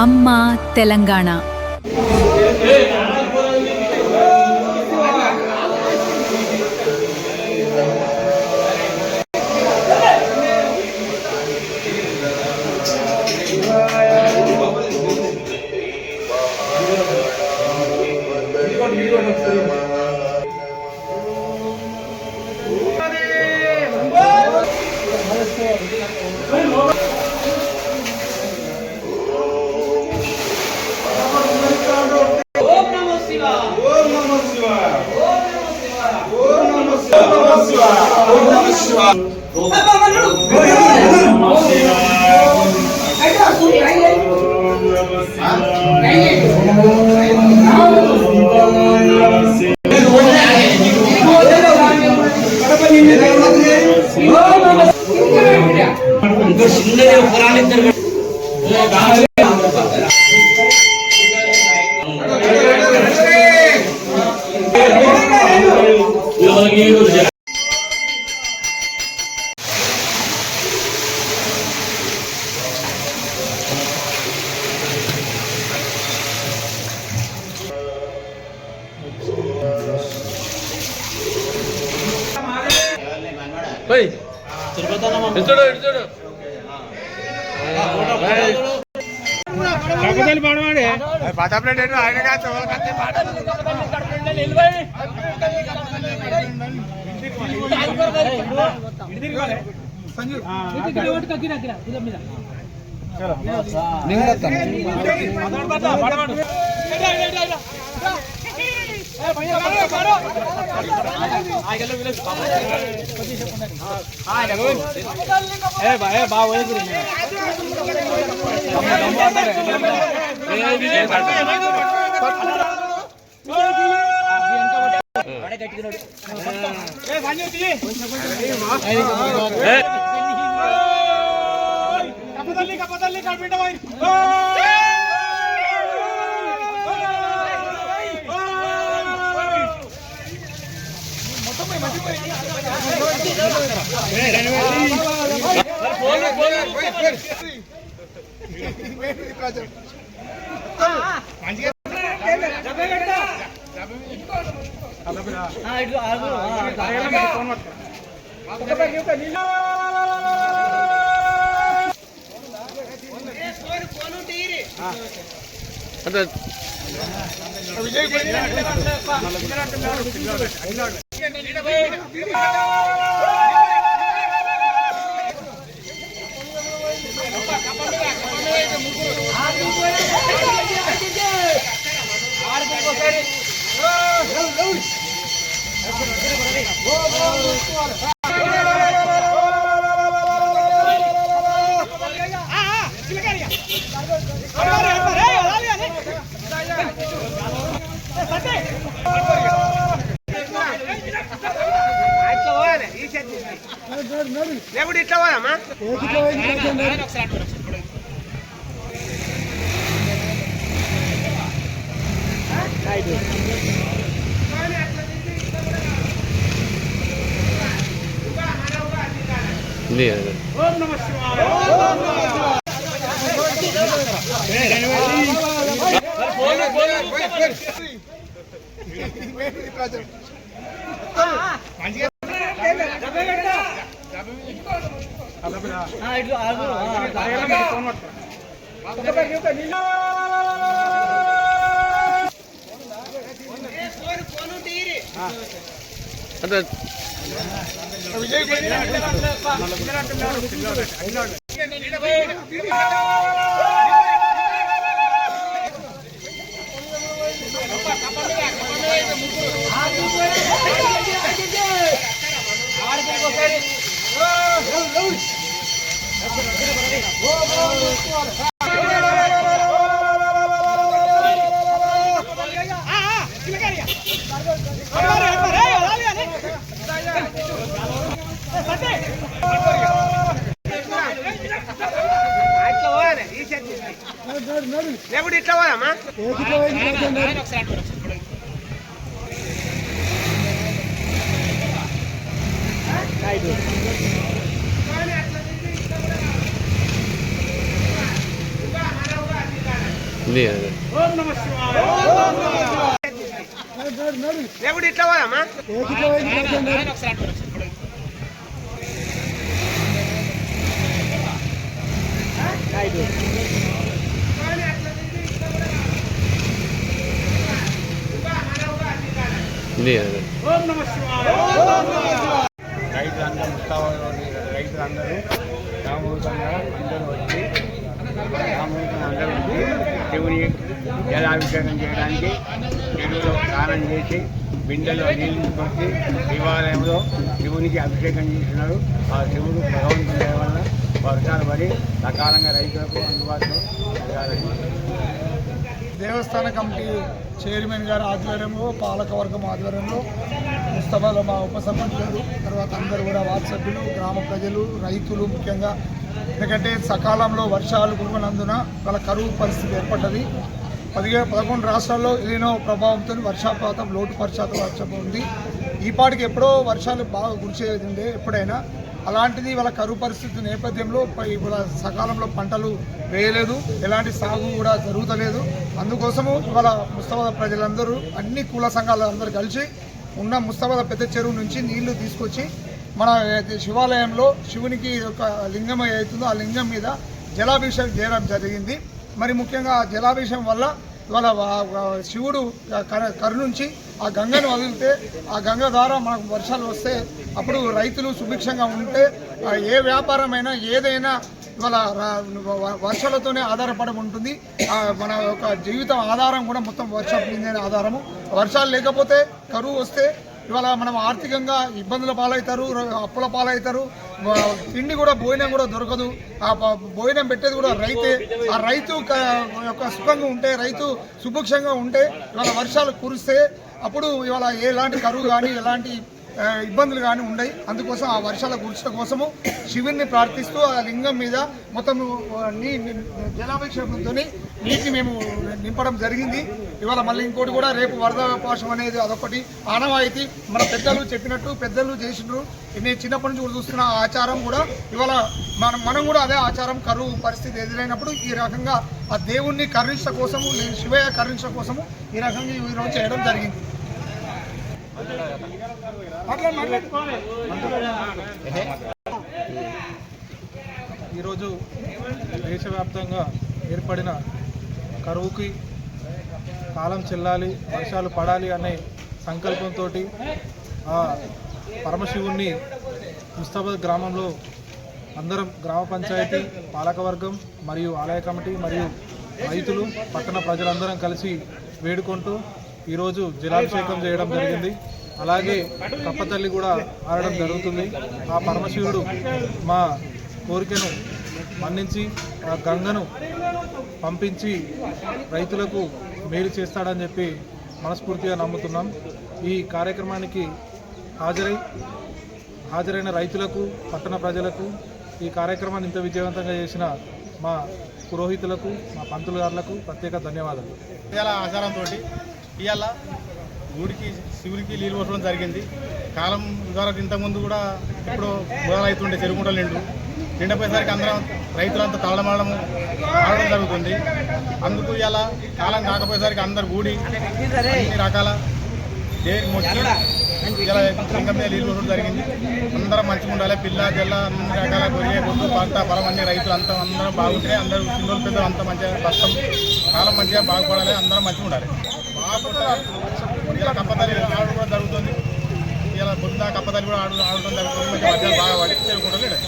అమ్మ తెలంగాణ. ఇట్లా పోదామా రైతులందరూ సామూహికంగా అందరూ వచ్చి శివుని జలాభిషేకం చేయడానికి చెరువులో స్నానం చేసి బిందెలో నీళ్ళు కొట్టి దేవాలయంలో శివునికి అభిషేకం చేస్తున్నారు. ఆ శివుడు భగవంతుని వల్ల వర్షాలు పడి సకాలంగా రైతులకు అందుబాటులో జరగాలని దేవస్థాన కమిటీ చైర్మన్ గారి ఆధ్వర్యంలో, పాలకవర్గం ఆధ్వర్యంలో ముస్తాబాలో మా ఉప సర్పంచ్ గారు, తర్వాత అందరూ కూడా వార్డు సభ్యులు, గ్రామ ప్రజలు, రైతులు ముఖ్యంగా, ఎందుకంటే సకాలంలో వర్షాలు కురవనందున వాళ్ళ కరువు పరిస్థితి ఏర్పడ్డది. 11 రాష్ట్రాల్లో ఎలినో ప్రభావంతో వర్షపాతం లోటు వర్షం ఉంది. ఈపాటికి ఎప్పుడో వర్షాలు బాగా కురిసేది ఉండే ఎప్పుడైనా, అలాంటిది వాళ్ళ కరువు పరిస్థితి నేపథ్యంలో ఇవాళ సకాలంలో పంటలు వేయలేదు, ఎలాంటి సాగు కూడా జరుగుతలేదు. అందుకోసము ఇవాళ ముస్తాబాద్ ప్రజలందరూ అన్ని కుల సంఘాలు అందరూ కలిసి ఉన్న ముస్తాబాద్ పెద్ద చెరువు నుంచి నీళ్లు తీసుకొచ్చి మన శివాలయంలో శివునికి ఒక లింగం అవుతుందో ఆ లింగం మీద జలాభిషేకం చేయడం జరిగింది. మరి ముఖ్యంగా జలాభిషేకం వల్ల ఇవాళ శివుడు కరుణించి ఆ గంగను వదిలితే ఆ గంగ ద్వారా మనకు వర్షాలు వస్తే అప్పుడు రైతులు సుభిక్షంగా ఉంటే ఏ వ్యాపారమైనా ఏదైనా ఇవాళ వర్షాలతోనే ఆధారపడి ఉంటుంది. మన యొక్క జీవితం ఆధారం కూడా మొత్తం వర్షం మీదనే ఆధారము. వర్షాలు లేకపోతే కరువు వస్తే ఇవాళ మనం ఆర్థికంగా ఇబ్బందుల పాలవుతారు, అప్పుల పాలవుతారు, తిండి కూడా భోజనం కూడా దొరకదు. ఆ భోజనం పెట్టేది కూడా రైతే. ఆ రైతు యొక్క సుఖంగా ఉంటే, రైతు సుభిక్షంగా ఉంటే ఇవాళ వర్షాలు కురిస్తే అప్పుడు ఇవాళ ఎలాంటి కరువు కానీ ఎలాంటి ఇబ్బందులు కానీ ఉన్నాయి. అందుకోసం ఆ వర్షాల కురిసే కోసము శివుని ప్రార్థిస్తూ ఆ లింగం మీద మొత్తం జలాభిషేకంతో నీటి మేము నింపడం జరిగింది. ఇవాళ మళ్ళీ ఇంకోటి కూడా రేపు వరదపాశం అనేది అదొకటి ఆనవాయితీ. మన పెద్దలు చెప్పినట్టు పెద్దలు చేసినారు. నేను చిన్నప్పటి నుంచి కూడా చూస్తున్న ఆచారం కూడా ఇవాళ మనం కూడా అదే ఆచారం. కరువు పరిస్థితి ఎదురైనప్పుడు ఈ రకంగా ఆ దేవుణ్ణి కరుణించడం కోసము, శివయ్య కరుణించడం కోసము ఈ రకంగా ఈరోజు చేయడం జరిగింది. ఈరోజు దేశవ్యాప్తంగా ఏర్పడిన కరువుకి కాలం చెల్లాలి, వర్షాలు పడాలి అనే సంకల్పంతో ఆ పరమశివుణ్ణి ముస్తాబాద్ గ్రామంలో అందరం గ్రామ పంచాయతీ, పాలకవర్గం మరియు ఆలయ కమిటీ మరియు రైతులు, పట్టణ ప్రజలందరం కలిసి వేడుకుంటూ ఈరోజు జలాభిషేకం చేయడం జరిగింది. అలాగే కప్పతల్లి కూడా ఆడడం జరుగుతుంది. ఆ పరమశివుడు మా కోరికను మన్నించి ఆ గంగను పంపించి రైతులకు మేలు చేస్తాడని చెప్పి మనస్ఫూర్తిగా నమ్ముతున్నాం. ఈ కార్యక్రమానికి హాజరైన రైతులకు, పట్టణ ప్రజలకు, ఈ కార్యక్రమాన్ని ఇంత విజయవంతంగా చేసిన మా పురోహితులకు, మా పంతులు గారులకు ప్రత్యేక ధన్యవాదాలు. ఇలా ఆచారంతో ఇవాళ గుడికి శివుడికి నీళ్ళు పోసడం జరిగింది. కాలం ద్వారా ఇంతకుముందు కూడా ఇప్పుడు మొదలవుతుండే చెరుకుంటలు నిండిపోయేసరికి అందరం రైతులంతా తవడమడడం జరుగుతుంది. అందుకు ఇలా కాలం కాకపోయేసరికి అందరు కూడి అన్ని రకాల దేవుడికి మొక్కి ఇలా లింగం మీద నీళ్ళు పోసడం జరిగింది. అందరం మంచిగా ఉండాలి. పిల్ల జల్ల అన్ని రకాల గొర్రె గుడ్డు పంట పొలం అన్ని రైతులు అంతా అందరం బాగుంటే అందరూ చిన్నోళ్ళు పెద్దలు అంతా మంచిగా బస్తం కాలం మంచిగా బాగుపడాలి. అందరం మంచిగా ఉండాలి. ఇలా కప్పతల్లి ఆడడం కూడా జరుగుతుంది. ఇలా పొద్దున కప్పతల్లి కూడా ఆడడం జరుగుతుంది. మంచిగా బాగా పడి చెరుకుంటారు.